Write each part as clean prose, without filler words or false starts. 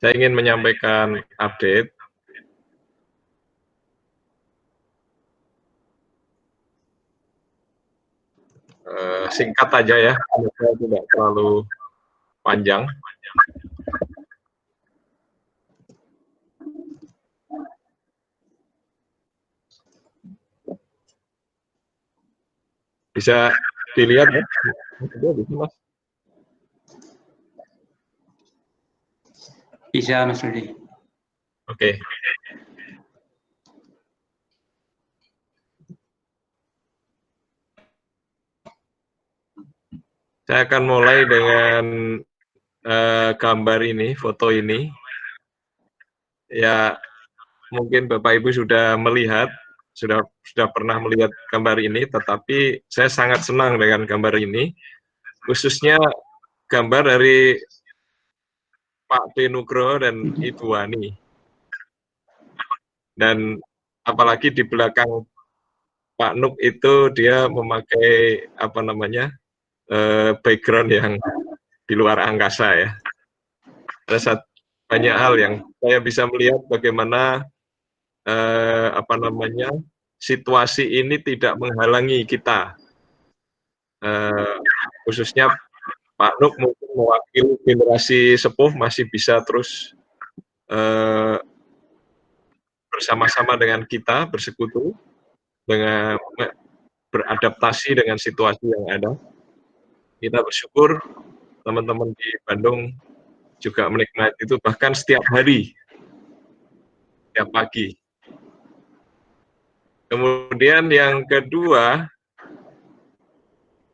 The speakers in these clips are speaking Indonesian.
Saya ingin menyampaikan update. Singkat aja ya, semoga tidak terlalu panjang. Bisa dilihat ya? Bisa, Mas? Bisa, Mas Rudi. Oke. Saya akan mulai dengan gambar ini, foto ini. Ya, mungkin Bapak Ibu sudah melihat, sudah pernah melihat gambar ini, tetapi saya sangat senang dengan gambar ini, khususnya gambar dari Pak D. Nugroho dan Ibu Wani. Dan apalagi di belakang Pak Nuk itu dia memakai apa namanya background yang di luar angkasa ya. Ada banyak hal yang saya bisa melihat bagaimana apa namanya situasi ini tidak menghalangi kita, khususnya Pak Nuk mungkin mewakili generasi sepuh masih bisa terus bersama-sama dengan kita bersekutu, dengan beradaptasi dengan situasi yang ada. Kita bersyukur teman-teman di Bandung juga menikmati itu bahkan setiap hari, setiap pagi. Kemudian yang kedua,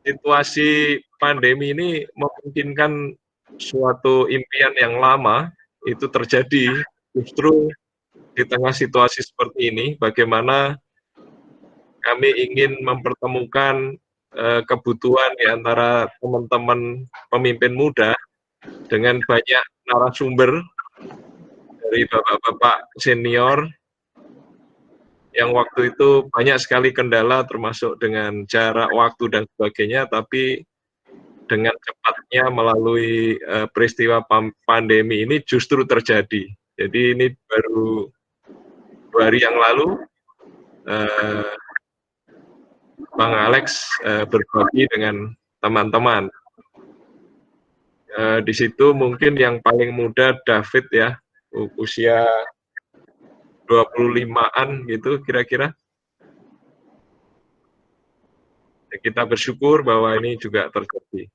situasi pandemi ini memungkinkan suatu impian yang lama itu terjadi justru di tengah situasi seperti ini, bagaimana kami ingin mempertemukan kebutuhan di antara teman-teman pemimpin muda dengan banyak narasumber dari bapak-bapak senior yang waktu itu banyak sekali kendala termasuk dengan jarak waktu dan sebagainya, tapi dengan cepatnya melalui peristiwa pandemi ini justru terjadi. Jadi ini baru 2 hari yang lalu Bang Alex berbagi dengan teman-teman. Di situ mungkin yang paling muda David ya, usia 25-an gitu kira-kira. Kita bersyukur bahwa ini juga terjadi.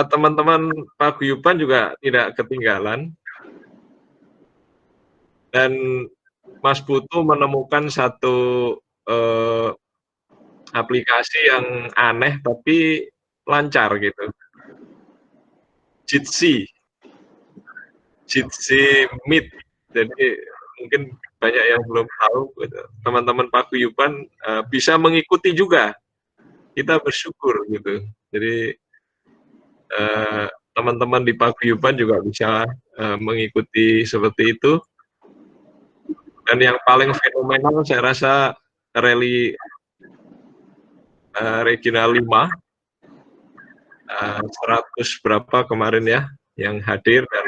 Teman-teman paguyuban juga tidak ketinggalan. Dan Mas Putu menemukan satu aplikasi yang aneh tapi lancar gitu. Jitsi Meet. Jadi mungkin banyak yang belum tahu, teman-teman paguyuban bisa mengikuti juga. Kita bersyukur gitu. Jadi teman-teman di paguyuban juga bisa mengikuti seperti itu. Dan yang paling fenomenal saya rasa rally Regional 5, 100 berapa kemarin ya yang hadir, dan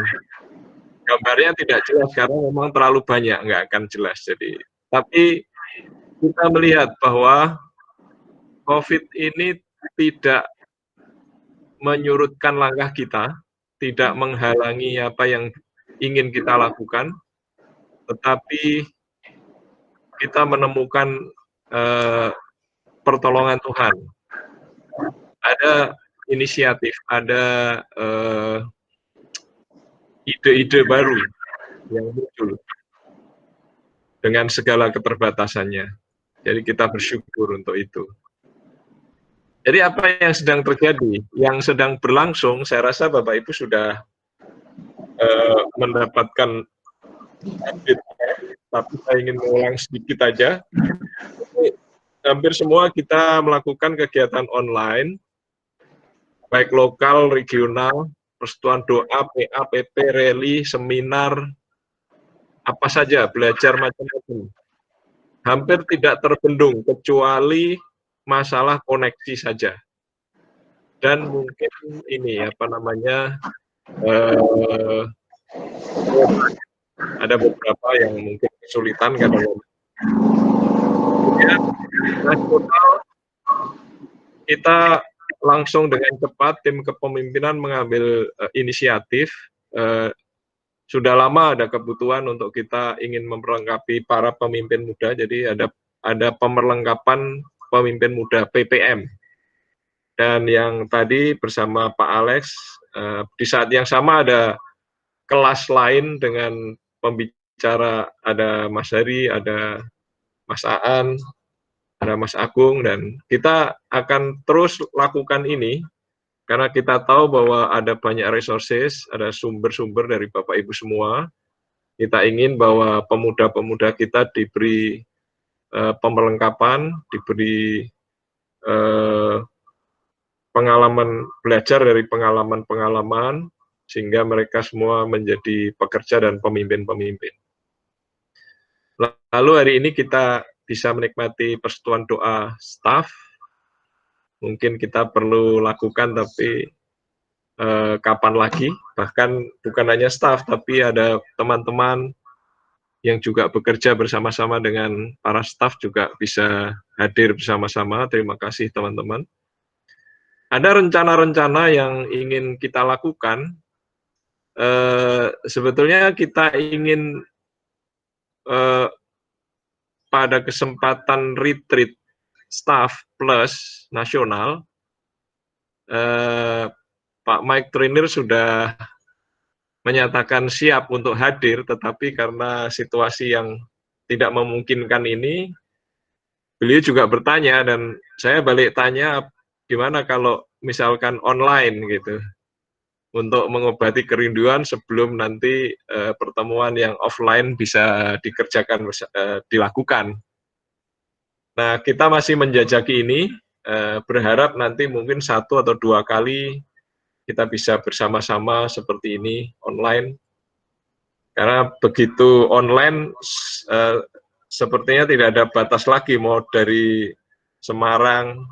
gambarnya tidak jelas karena memang terlalu banyak, nggak akan jelas. Jadi, tapi kita melihat bahwa COVID ini tidak menyurutkan langkah kita, tidak menghalangi apa yang ingin kita lakukan, tetapi kita menemukan pertolongan Tuhan. Ada inisiatif, ada ide-ide baru yang muncul dengan segala keterbatasannya. Jadi kita bersyukur untuk itu. Jadi apa yang sedang terjadi, yang sedang berlangsung, saya rasa Bapak Ibu sudah mendapatkan update, tapi saya ingin mengulang sedikit aja. Hampir semua kita melakukan kegiatan online, baik lokal, regional, persekutuan doa, PA, PP, rally, seminar, apa saja, belajar macam-macam. Hampir tidak terbendung, kecuali masalah koneksi saja. dan mungkin ini apa namanya eh, ada beberapa yang mungkin kesulitan karena kemudian nasional kita langsung dengan cepat tim kepemimpinan mengambil inisiatif. Uh, sudah lama ada kebutuhan untuk kita ingin memperlengkapi para pemimpin muda, jadi ada pemerlengkapan pemimpin muda PPM. Dan yang tadi bersama Pak Alex, di saat yang sama ada kelas lain dengan pembicara, ada Mas Hari, ada Mas Aan, ada Mas Agung, dan kita akan terus lakukan ini karena kita tahu bahwa ada banyak resources, ada sumber-sumber dari Bapak Ibu semua. Kita ingin bahwa pemuda-pemuda kita diberi pemelengkapan, diberi pengalaman, belajar dari pengalaman-pengalaman, sehingga mereka semua menjadi pekerja dan pemimpin-pemimpin. Lalu hari ini kita bisa menikmati persekutuan doa staff. Mungkin kita perlu lakukan, tapi kapan lagi? Bahkan bukan hanya staff, tapi ada teman-teman yang juga bekerja bersama-sama dengan para staff juga bisa hadir bersama-sama. Terima kasih teman-teman. Ada rencana-rencana yang ingin kita lakukan. Sebetulnya kita ingin pada kesempatan retreat staff plus nasional, Pak Mike Trainer sudah menyatakan siap untuk hadir, tetapi karena situasi yang tidak memungkinkan ini, beliau juga bertanya, dan saya balik tanya, gimana kalau misalkan online gitu, untuk mengobati kerinduan sebelum nanti pertemuan yang offline bisa dikerjakan, dilakukan. Nah, kita masih menjajaki ini, berharap nanti mungkin 1 atau 2 kali kita bisa bersama-sama seperti ini, online. Karena begitu online, sepertinya tidak ada batas lagi, mau dari Semarang,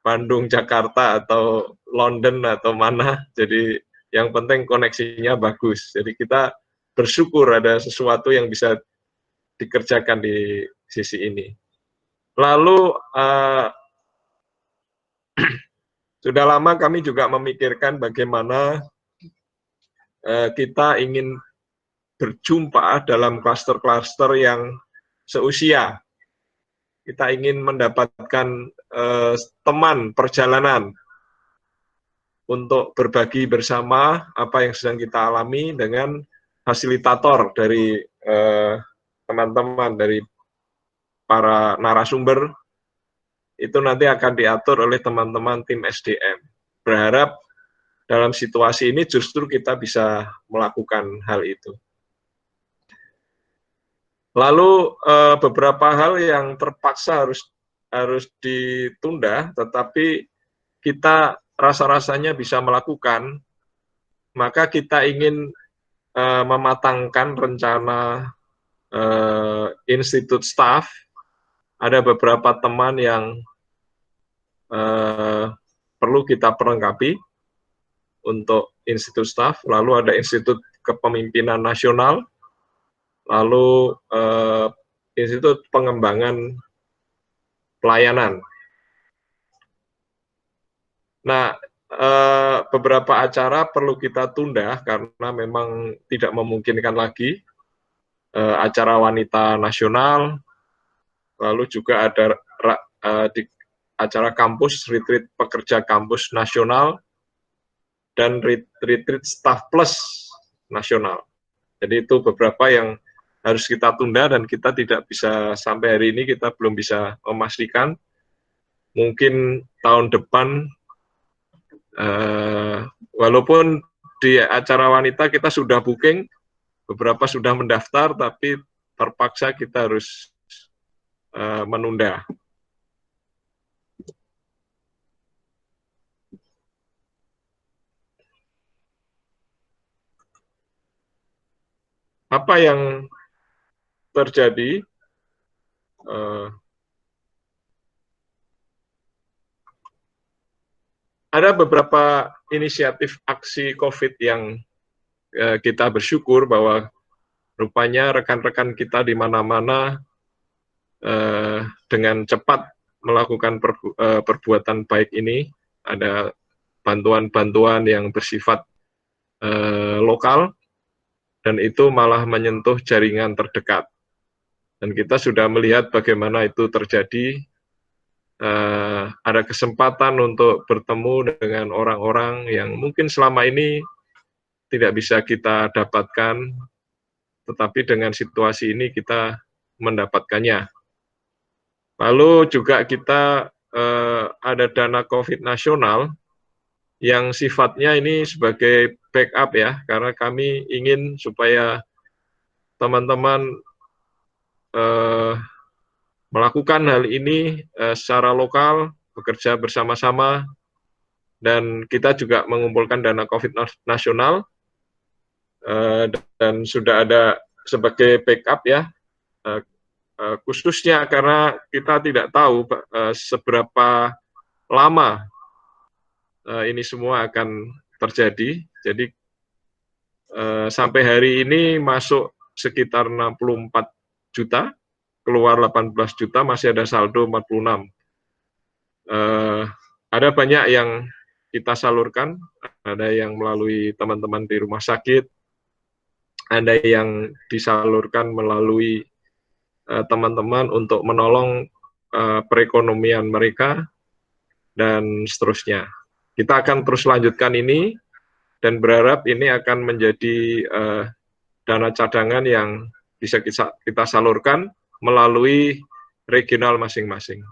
Bandung, Jakarta, atau London, atau mana. Jadi yang penting koneksinya bagus. Jadi kita bersyukur ada sesuatu yang bisa dikerjakan di sisi ini. Lalu sudah lama kami juga memikirkan bagaimana kita ingin berjumpa dalam klaster-klaster yang seusia. Kita ingin mendapatkan teman perjalanan untuk berbagi bersama apa yang sedang kita alami dengan fasilitator dari teman-teman, dari para narasumber. Itu nanti akan diatur oleh teman-teman tim SDM. Berharap dalam situasi ini justru kita bisa melakukan hal itu. Lalu beberapa hal yang terpaksa harus ditunda, tetapi kita rasa-rasanya bisa melakukan, maka kita ingin mematangkan rencana institut staff. Ada beberapa teman yang perlu kita perlengkapi untuk institut staff, lalu ada institut kepemimpinan nasional, lalu institut pengembangan pelayanan. Nah, beberapa acara perlu kita tunda karena memang tidak memungkinkan lagi. Acara wanita nasional, lalu juga ada di acara kampus, retreat pekerja kampus nasional, dan retreat staff plus nasional. Jadi itu beberapa yang harus kita tunda dan kita tidak bisa, sampai hari ini kita belum bisa memastikan. Mungkin tahun depan, walaupun di acara wanita kita sudah booking, beberapa sudah mendaftar, tapi terpaksa kita harus menunda. Apa yang terjadi? ada beberapa inisiatif aksi COVID yang kita bersyukur bahwa rupanya rekan-rekan kita di mana-mana dengan cepat melakukan perbuatan baik ini. Ada bantuan-bantuan yang bersifat lokal, dan itu malah menyentuh jaringan terdekat. Dan kita sudah melihat bagaimana itu terjadi. Ada kesempatan untuk bertemu dengan orang-orang yang mungkin selama ini tidak bisa kita dapatkan, tetapi dengan situasi ini kita mendapatkannya. Lalu juga kita ada dana COVID nasional yang sifatnya ini sebagai backup ya, karena kami ingin supaya teman-teman melakukan hal ini secara lokal, bekerja bersama-sama, dan kita juga mengumpulkan dana COVID nasional, dan sudah ada sebagai backup ya, khususnya karena kita tidak tahu seberapa lama ini semua akan terjadi. Jadi sampai hari ini masuk sekitar 64 juta, keluar 18 juta, masih ada saldo 46. Ada banyak yang kita salurkan, ada yang melalui teman-teman di rumah sakit, ada yang disalurkan melalui teman-teman untuk menolong perekonomian mereka, dan seterusnya. Kita akan terus lanjutkan ini, dan berharap ini akan menjadi dana cadangan yang bisa kita salurkan melalui regional masing-masing.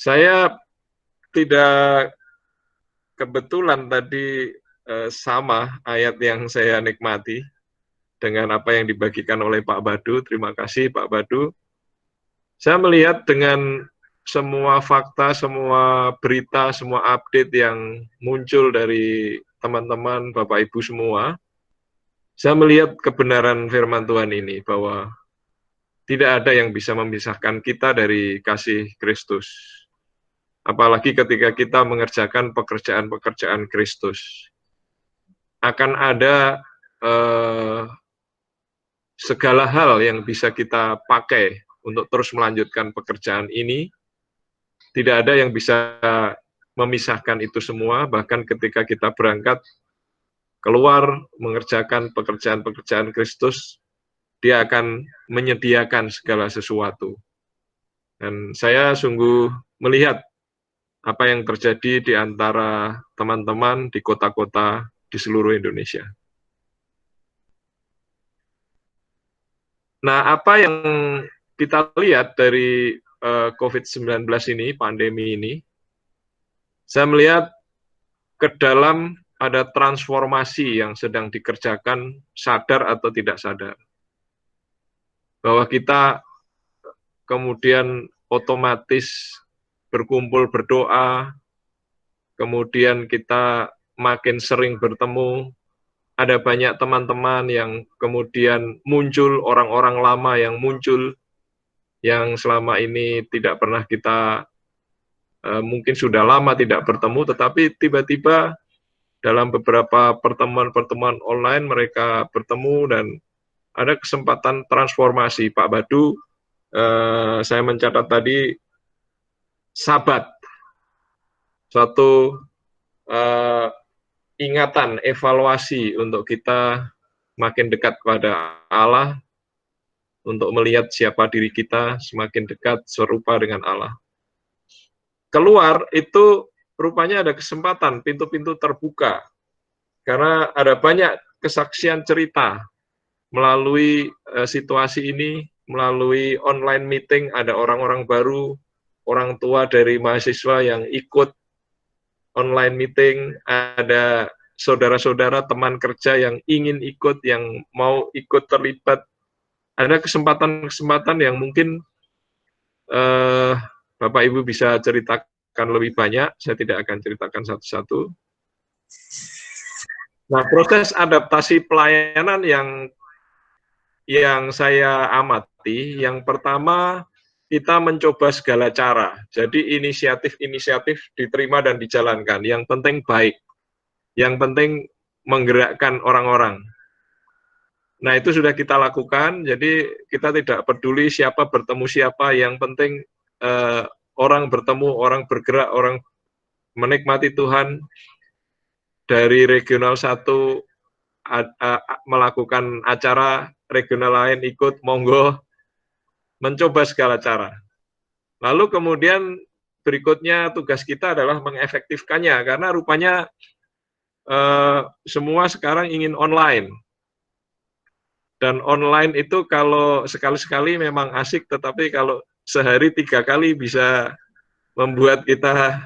Saya tidak kebetulan tadi sama ayat yang saya nikmati dengan apa yang dibagikan oleh Pak Badu. Terima kasih Pak Badu. Saya melihat dengan semua fakta, semua berita, semua update yang muncul dari teman-teman, Bapak Ibu semua, saya melihat kebenaran firman Tuhan ini, bahwa tidak ada yang bisa memisahkan kita dari kasih Kristus. Apalagi ketika kita mengerjakan pekerjaan-pekerjaan Kristus. Akan ada segala hal yang bisa kita pakai untuk terus melanjutkan pekerjaan ini. Tidak ada yang bisa memisahkan itu semua, bahkan ketika kita berangkat keluar mengerjakan pekerjaan-pekerjaan Kristus, Dia akan menyediakan segala sesuatu. Dan saya sungguh melihat apa yang terjadi di antara teman-teman di kota-kota di seluruh Indonesia. Nah, apa yang kita lihat dari COVID-19 ini, pandemi ini, saya melihat ke dalam ada transformasi yang sedang dikerjakan, sadar atau tidak sadar. Bahwa kita kemudian otomatis berkumpul berdoa, kemudian kita makin sering bertemu, ada banyak teman-teman yang kemudian muncul, orang-orang lama yang muncul, yang selama ini tidak pernah kita, mungkin sudah lama tidak bertemu, tetapi tiba-tiba dalam beberapa pertemuan-pertemuan online mereka bertemu, dan ada kesempatan transformasi. Pak Badu, saya mencatat tadi, Sabat, suatu ingatan, evaluasi untuk kita makin dekat kepada Allah, untuk melihat siapa diri kita semakin dekat serupa dengan Allah. Keluar itu rupanya ada kesempatan, pintu-pintu terbuka, karena ada banyak kesaksian cerita melalui situasi ini, melalui online meeting. Ada orang-orang baru, orang tua dari mahasiswa yang ikut online meeting, ada saudara-saudara teman kerja yang ingin ikut, yang mau ikut terlibat. Ada kesempatan-kesempatan yang mungkin Bapak Ibu bisa ceritakan lebih banyak, saya tidak akan ceritakan satu-satu. Nah, proses adaptasi pelayanan yang saya amati, yang pertama kita mencoba segala cara. Jadi inisiatif-inisiatif diterima dan dijalankan. Yang penting baik. Yang penting menggerakkan orang-orang. Nah, itu sudah kita lakukan. Jadi kita tidak peduli siapa bertemu siapa. Yang penting orang bertemu, orang bergerak, orang menikmati Tuhan. Dari regional 1 melakukan acara, regional lain ikut, monggo, mencoba segala cara. Lalu kemudian berikutnya tugas kita adalah mengefektifkannya, karena rupanya semua sekarang ingin online. Dan online itu kalau sekali-sekali memang asik, tetapi kalau sehari 3 kali bisa membuat kita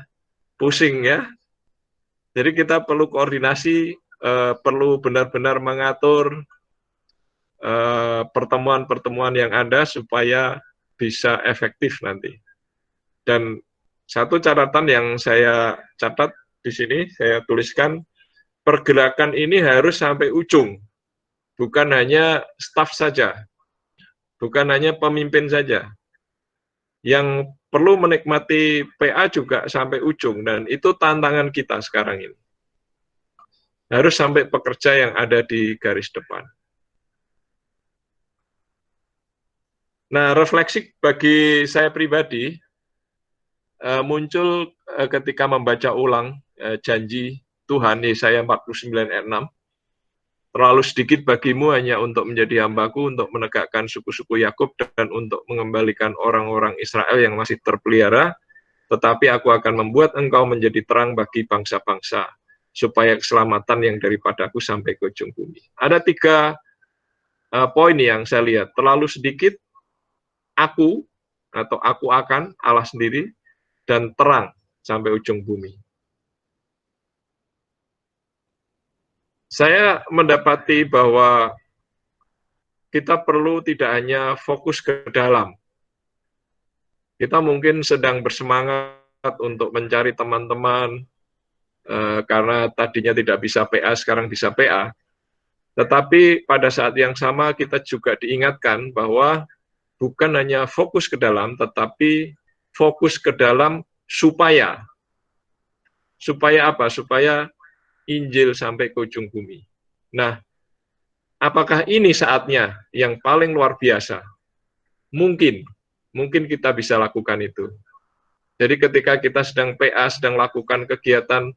pusing ya. Jadi kita perlu koordinasi, perlu benar-benar mengatur pertemuan-pertemuan yang ada supaya bisa efektif nanti. Dan satu catatan yang saya catat di sini, saya tuliskan, pergerakan ini harus sampai ujung, bukan hanya staf saja, bukan hanya pemimpin saja. Yang perlu menikmati PA juga sampai ujung, dan itu tantangan kita sekarang ini. Harus sampai pekerja yang ada di garis depan. Nah, refleksi bagi saya pribadi muncul ketika membaca ulang janji Tuhan, Yesaya 49 ayat 6. Terlalu sedikit bagimu hanya untuk menjadi hambaku, untuk menegakkan suku-suku Yakub dan untuk mengembalikan orang-orang Israel yang masih terpelihara, tetapi aku akan membuat engkau menjadi terang bagi bangsa-bangsa, supaya keselamatan yang daripadaku sampai ke ujung bumi. Ada 3 poin yang saya lihat. Terlalu sedikit, aku, atau aku akan, Allah sendiri, dan terang sampai ujung bumi. Saya mendapati bahwa kita perlu tidak hanya fokus ke dalam. Kita mungkin sedang bersemangat untuk mencari teman-teman, karena tadinya tidak bisa PA, sekarang bisa PA. Tetapi pada saat yang sama kita juga diingatkan bahwa bukan hanya fokus ke dalam, tetapi fokus ke dalam supaya apa? Supaya Injil sampai ke ujung bumi. Nah, apakah ini saatnya yang paling luar biasa? Mungkin kita bisa lakukan itu. Jadi ketika kita sedang PA, sedang lakukan kegiatan,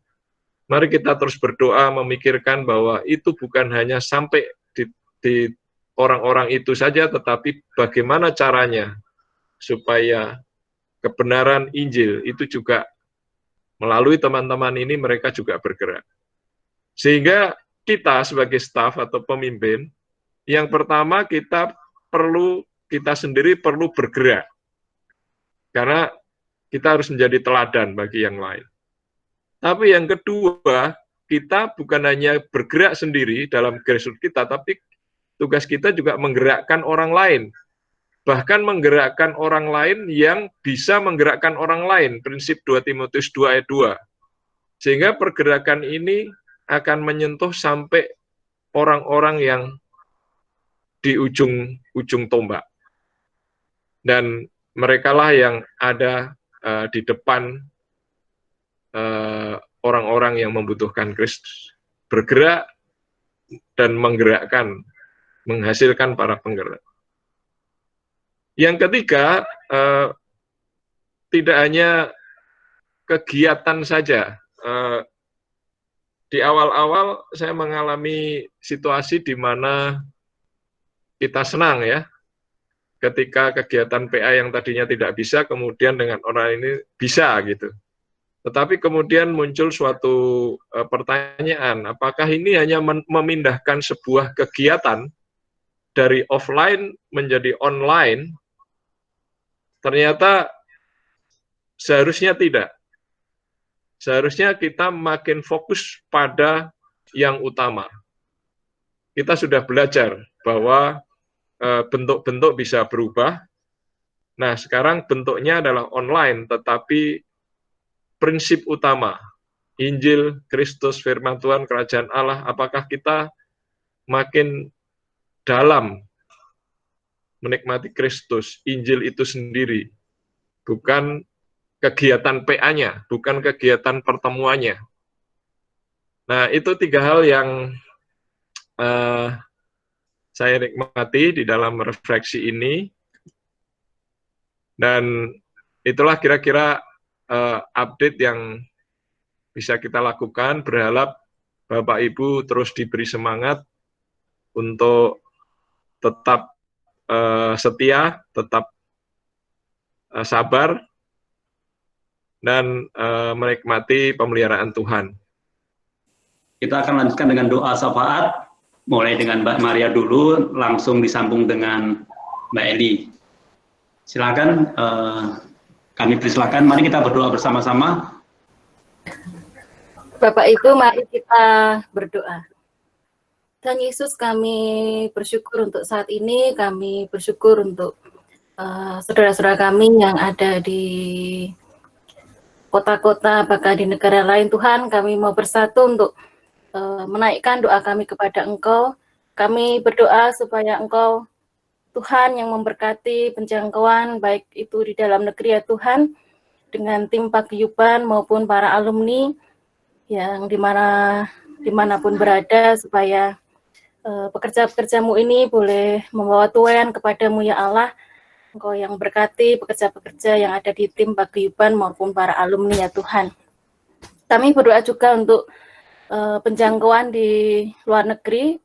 mari kita terus berdoa, memikirkan bahwa itu bukan hanya sampai di orang-orang itu saja, tetapi bagaimana caranya supaya kebenaran Injil itu juga melalui teman-teman ini mereka juga bergerak. Sehingga kita sebagai staf atau pemimpin, yang pertama kita sendiri perlu bergerak. Karena kita harus menjadi teladan bagi yang lain. Tapi yang kedua, kita bukan hanya bergerak sendiri dalam grassroots kita, tapi tugas kita juga menggerakkan orang lain. Bahkan menggerakkan orang lain yang bisa menggerakkan orang lain. Prinsip 2 Timotius 2 ayat 2. Sehingga pergerakan ini akan menyentuh sampai orang-orang yang di ujung tombak. Dan merekalah yang ada di depan orang-orang yang membutuhkan Kristus. Bergerak dan menggerakkan, menghasilkan para penggerak. Yang ketiga, tidak hanya kegiatan saja. Di awal-awal saya mengalami situasi di mana kita senang ya, ketika kegiatan PA yang tadinya tidak bisa, kemudian dengan orang ini bisa gitu. Tetapi kemudian muncul suatu pertanyaan, apakah ini hanya memindahkan sebuah kegiatan dari offline menjadi online? Ternyata seharusnya tidak. Seharusnya kita makin fokus pada yang utama. Kita sudah belajar bahwa bentuk-bentuk bisa berubah. Nah, sekarang bentuknya adalah online, tetapi prinsip utama, Injil, Kristus, firman Tuhan, kerajaan Allah, apakah kita makin dalam menikmati Kristus, Injil itu sendiri, bukan kegiatan PA-nya, bukan kegiatan pertemuannya. Nah, itu 3 hal yang saya nikmati di dalam refleksi ini, dan itulah kira-kira update yang bisa kita lakukan. Berharap Bapak Ibu terus diberi semangat untuk tetap setia, tetap sabar, dan menikmati pemeliharaan Tuhan. Kita akan lanjutkan dengan doa syafaat, mulai dengan Mbak Maria dulu, langsung disambung dengan Mbak Eli. Silakan, kami persilakan. Mari kita berdoa bersama-sama. Bapak Ibu, mari kita berdoa. Tuhan Yesus, kami bersyukur untuk saat ini, kami bersyukur untuk saudara-saudara kami yang ada di kota-kota, bahkan di negara lain. Tuhan, kami mau bersatu untuk menaikkan doa kami kepada Engkau. Kami berdoa supaya Engkau, Tuhan, yang memberkati penjangkauan, baik itu di dalam negeri ya Tuhan, dengan tim paguyuban maupun para alumni yang dimanapun berada, supaya pekerja-pekerjamu ini boleh membawa tuayan kepadamu ya Allah. Engkau yang berkati pekerja-pekerja yang ada di tim paguyuban maupun para alumni ya Tuhan. Kami berdoa juga untuk penjangkauan di luar negeri.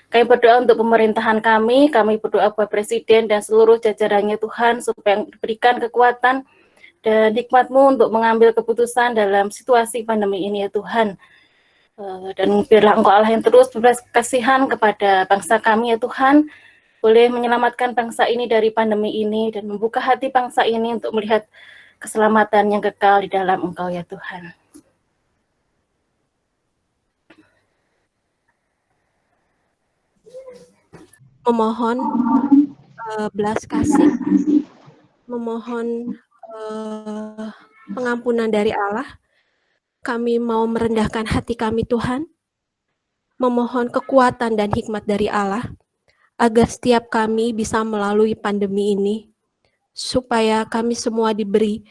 Kami berdoa untuk pemerintahan kami berdoa buat Presiden dan seluruh jajarannya Tuhan, supaya diberikan kekuatan dan hikmat-Mu untuk mengambil keputusan dalam situasi pandemi ini ya Tuhan. Dan biarlah Engkau Allah yang terus berbelas kasihan kepada bangsa kami ya Tuhan, boleh menyelamatkan bangsa ini dari pandemi ini dan membuka hati bangsa ini untuk melihat keselamatan yang kekal di dalam Engkau ya Tuhan. Memohon belas kasih, memohon pengampunan dari Allah. Kami mau merendahkan hati kami Tuhan, memohon kekuatan dan hikmat dari Allah, agar setiap kami bisa melalui pandemi ini, supaya kami semua diberi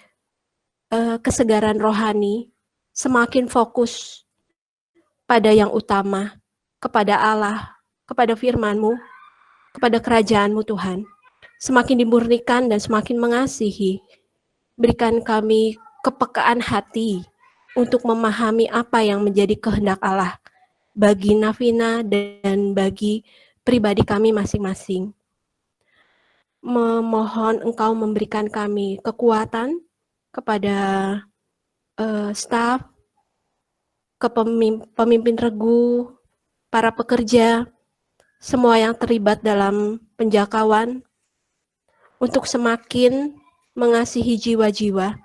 kesegaran rohani, semakin fokus pada yang utama, kepada Allah, kepada firman-Mu, kepada kerajaan-Mu Tuhan, semakin dimurnikan dan semakin mengasihi. Berikan kami kepekaan hati untuk memahami apa yang menjadi kehendak Allah bagi Navina dan bagi pribadi kami masing-masing. Memohon Engkau memberikan kami kekuatan kepada staf, pemimpin regu, para pekerja, semua yang terlibat dalam penjangkauan, untuk semakin mengasihi jiwa-jiwa.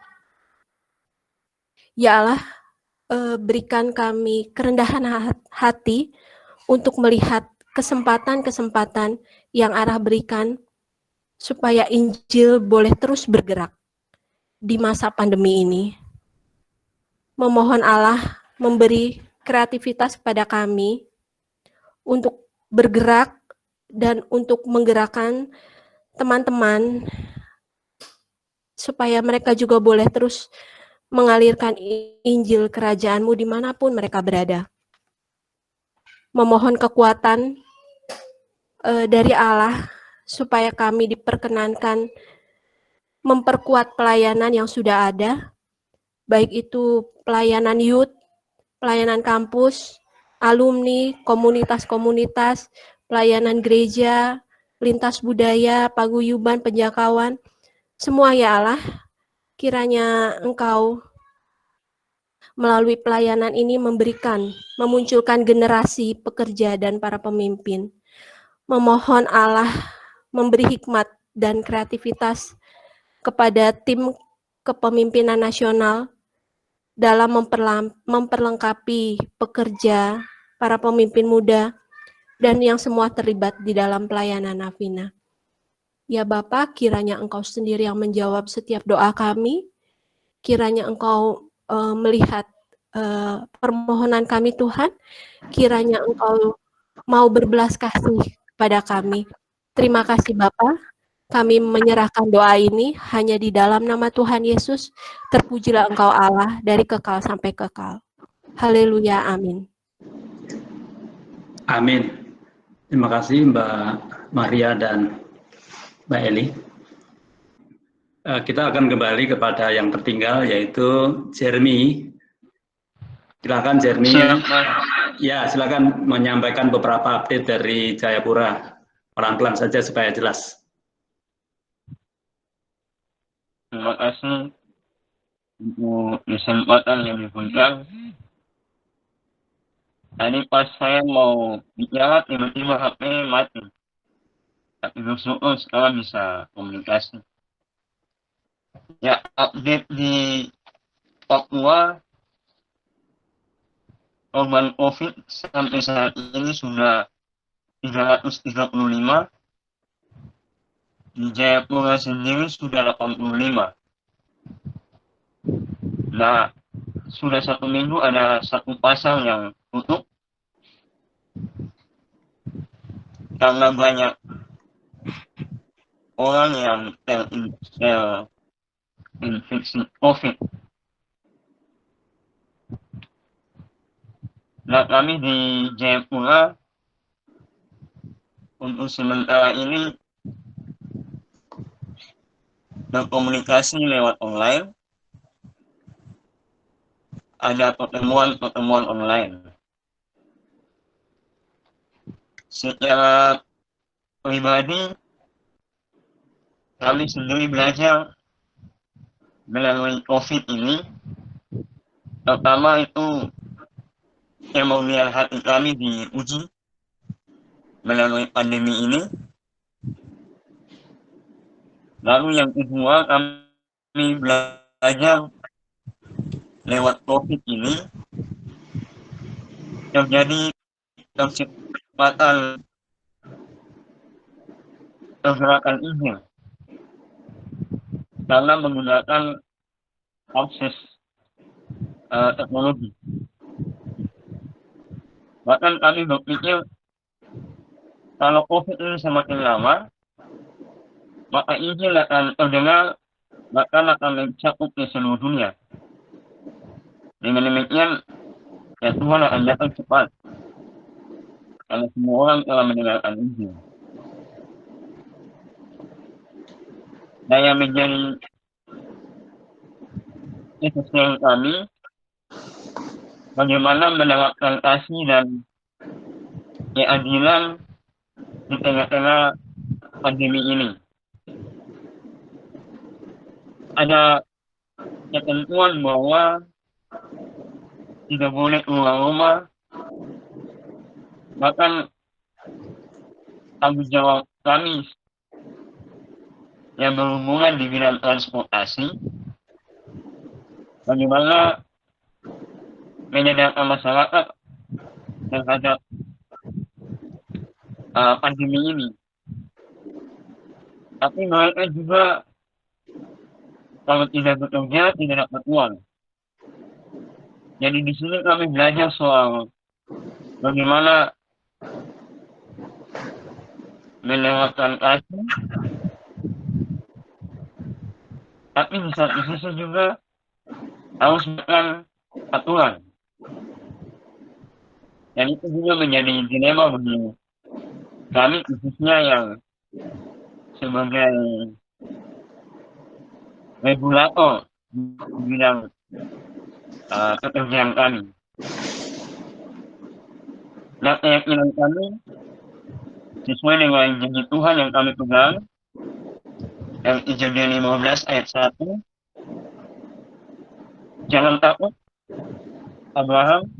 Ya Allah, berikan kami kerendahan hati untuk melihat kesempatan-kesempatan yang Allah berikan supaya Injil boleh terus bergerak di masa pandemi ini. Memohon Allah memberi kreativitas kepada kami untuk bergerak dan untuk menggerakkan teman-teman supaya mereka juga boleh terus mengalirkan Injil kerajaan-Mu dimanapun mereka berada. Memohon kekuatan dari Allah supaya kami diperkenankan memperkuat pelayanan yang sudah ada, baik itu pelayanan youth, pelayanan kampus, alumni, komunitas-komunitas, pelayanan gereja, lintas budaya, paguyuban, penjangkauan, semua ya Allah, kiranya Engkau melalui pelayanan ini memunculkan generasi pekerja dan para pemimpin. Memohon Allah memberi hikmat dan kreativitas kepada tim kepemimpinan nasional dalam memperlengkapi pekerja, para pemimpin muda, dan yang semua terlibat di dalam pelayanan Navina. Ya Bapa, kiranya Engkau sendiri yang menjawab setiap doa kami, kiranya Engkau melihat permohonan kami Tuhan, kiranya Engkau mau berbelas kasih kepada kami. Terima kasih Bapa, Kami menyerahkan doa ini hanya di dalam nama Tuhan Yesus. Terpujilah Engkau Allah dari kekal sampai kekal. Haleluya, amin. Amin. Terima kasih Mbak Maria dan Mbak Eli. Kita akan kembali kepada yang tertinggal, yaitu Jeremy. Silakan Jeremy. Ya, silakan menyampaikan beberapa update dari Jayapura. Pelan-pelan saja supaya jelas. Terima kasih untuk kesempatan yang diberikan. Tadi pas saya mau bicara, tiba-tiba HP mati. Tapi bersyukur sekarang bisa komunikasi. Ya, update di Papua, korban COVID sampai saat ini sudah 335. Di Jayapura sendiri sudah 85. Nah, sudah 1 minggu ada 1 pasar yang tutup karena banyak orang yang terinfeksi COVID. Nah, kami di Jayapura untuk sementara ini berkomunikasi lewat online. Ada pertemuan online. Secara pribadi, kami sendiri belajar melalui COVID ini. Pertama itu kemurnian hati kami diuji melalui pandemi ini. Lalu yang kedua, kami belajar lewat COVID ini terjadi kecepatan pergerakan Injil karena menggunakan akses teknologi. Bahkan kami berpikir kalau COVID ini semakin lama, maka Injil akan terdengar, bahkan akan mencakup ke seluruh dunia. Dengan demikian, ya Tuhan akan datang cepat. Karena semua orang telah mendengarkan Injil. Dan yang menjadi keseharian kami, bagaimana menerapkan kasih dan keadilan di tengah-tengah pandemi ini. Ada ketentuan bahwa tidak boleh keluar rumah, bahkan tanggung jawab kami yang berhubungan di bidang transportasi, bagaimana menyadarkan masyarakat terhadap pandemi ini. Tapi mereka juga kalau tidak bekerja tidak dapat uang. Jadi di sini kami belajar soal bagaimana melewatkan kasih, tapi di satu sisi juga harus makan aturan. Dan itu juga menjadi dilema bagi kami, khususnya yang sebagai regulator di bidang pekerjaan kami. Nah, keyakinan kami sesuai dengan janji Tuhan yang kami pegang, yang Kejadian 15 ayat 1. Jangan takut, Abraham,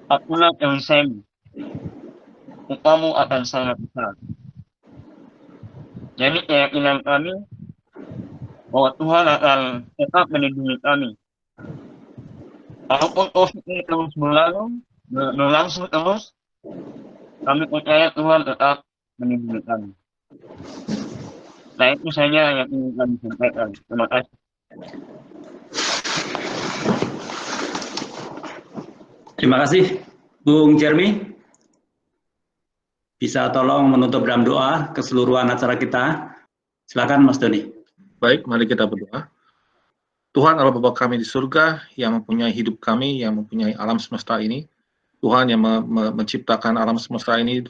akulah Yerusalem, kamu akan sangat besar. Jadi keyakinan kami bahwa Tuhan akan tetap melindungi kami. Walaupun COVID ini terus berlangsung terus, kami percaya Tuhan tetap melindungi kami. Nah, itu saja yang ingin kami sampaikan. Terima kasih. Terima kasih, Bung Jeremy. bisa tolong menutup dalam doa keseluruhan acara kita. Silakan Mas Doni. Baik, mari kita berdoa. Tuhan Allah Bapa kami di surga, yang mempunyai hidup kami, yang mempunyai alam semesta ini. Tuhan yang menciptakan alam semesta ini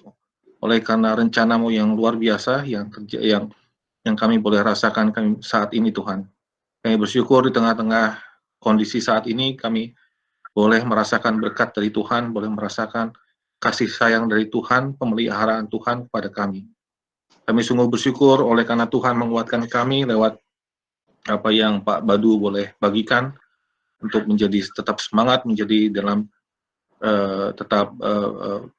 oleh karena rencana-Mu yang luar biasa, yang kami boleh rasakan saat ini, Tuhan. Kami bersyukur di tengah-tengah kondisi saat ini, kami boleh merasakan berkat dari Tuhan, boleh merasakan kasih sayang dari Tuhan, pemeliharaan Tuhan kepada kami. Kami sungguh bersyukur oleh karena Tuhan menguatkan kami lewat apa yang Pak Badu boleh bagikan untuk menjadi tetap semangat, menjadi dalam tetap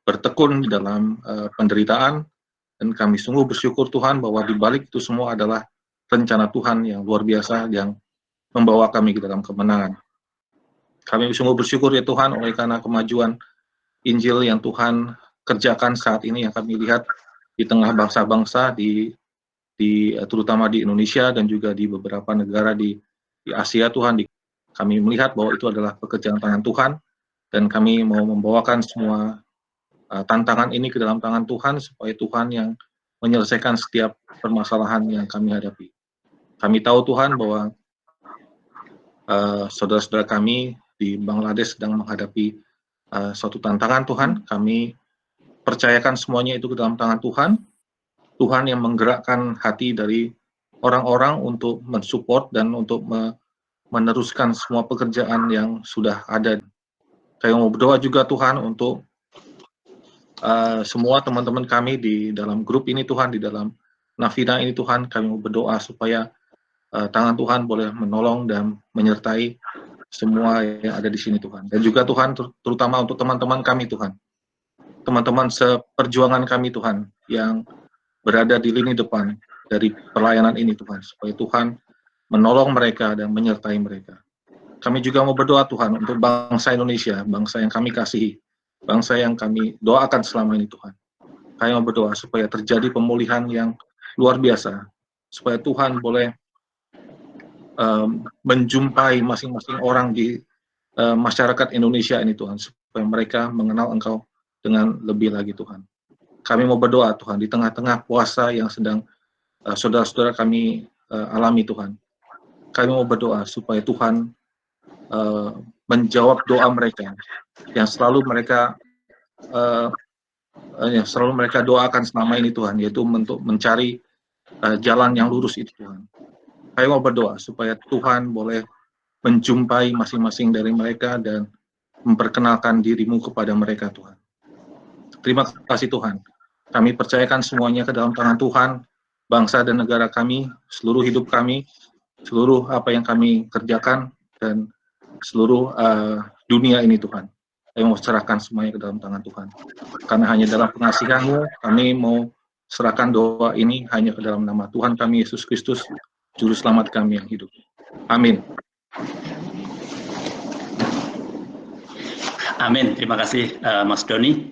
bertekun di dalam penderitaan. Dan kami sungguh bersyukur Tuhan bahwa di balik itu semua adalah rencana Tuhan yang luar biasa yang membawa kami ke dalam kemenangan. Kami sungguh bersyukur ya Tuhan oleh karena kemajuan Injil yang Tuhan kerjakan saat ini yang kami lihat di tengah bangsa-bangsa terutama di Indonesia dan juga di beberapa negara di Asia Tuhan. Kami melihat bahwa itu adalah pekerjaan tangan Tuhan dan kami mau membawakan semua tantangan ini ke dalam tangan Tuhan supaya Tuhan yang menyelesaikan setiap permasalahan yang kami hadapi. Kami tahu Tuhan bahwa saudara-saudara kami di Bangladesh sedang menghadapi suatu tantangan Tuhan. Kami percayakan semuanya itu ke dalam tangan Tuhan. Tuhan yang menggerakkan hati dari orang-orang untuk mensupport dan untuk meneruskan semua pekerjaan yang sudah ada. Kami mau berdoa juga Tuhan untuk semua teman-teman kami di dalam grup ini Tuhan, di dalam Nafina ini Tuhan, kami mau berdoa supaya tangan Tuhan boleh menolong dan menyertai semua yang ada di sini Tuhan. Dan juga Tuhan terutama untuk teman-teman kami Tuhan. Teman-teman seperjuangan kami Tuhan yang berada di lini depan dari pelayanan ini Tuhan, supaya Tuhan menolong mereka dan menyertai mereka. Kami juga mau berdoa Tuhan untuk bangsa Indonesia, bangsa yang kami kasihi, bangsa yang kami doakan selama ini Tuhan. Kami mau berdoa supaya terjadi pemulihan yang luar biasa, supaya Tuhan boleh menjumpai masing-masing orang di masyarakat Indonesia ini Tuhan, supaya mereka mengenal Engkau dengan lebih lagi Tuhan. Kami mau berdoa Tuhan di tengah-tengah puasa yang sedang saudara-saudara kami alami Tuhan. Kami mau berdoa supaya Tuhan menjawab doa mereka yang selalu mereka doakan selama ini Tuhan, yaitu untuk mencari jalan yang lurus itu Tuhan. Kami mau berdoa supaya Tuhan boleh menjumpai masing-masing dari mereka dan memperkenalkan diri-Mu kepada mereka Tuhan. Terima kasih Tuhan. Kami percayakan semuanya ke dalam tangan Tuhan, bangsa dan negara kami, seluruh hidup kami, seluruh apa yang kami kerjakan, dan seluruh dunia ini Tuhan. Kami mau serahkan semuanya ke dalam tangan Tuhan. Karena hanya dalam pengasihan-Mu, kami mau serahkan doa ini hanya ke dalam nama Tuhan kami, Yesus Kristus, Juru Selamat kami yang hidup. Amin. Amin. Terima kasih Mas Doni.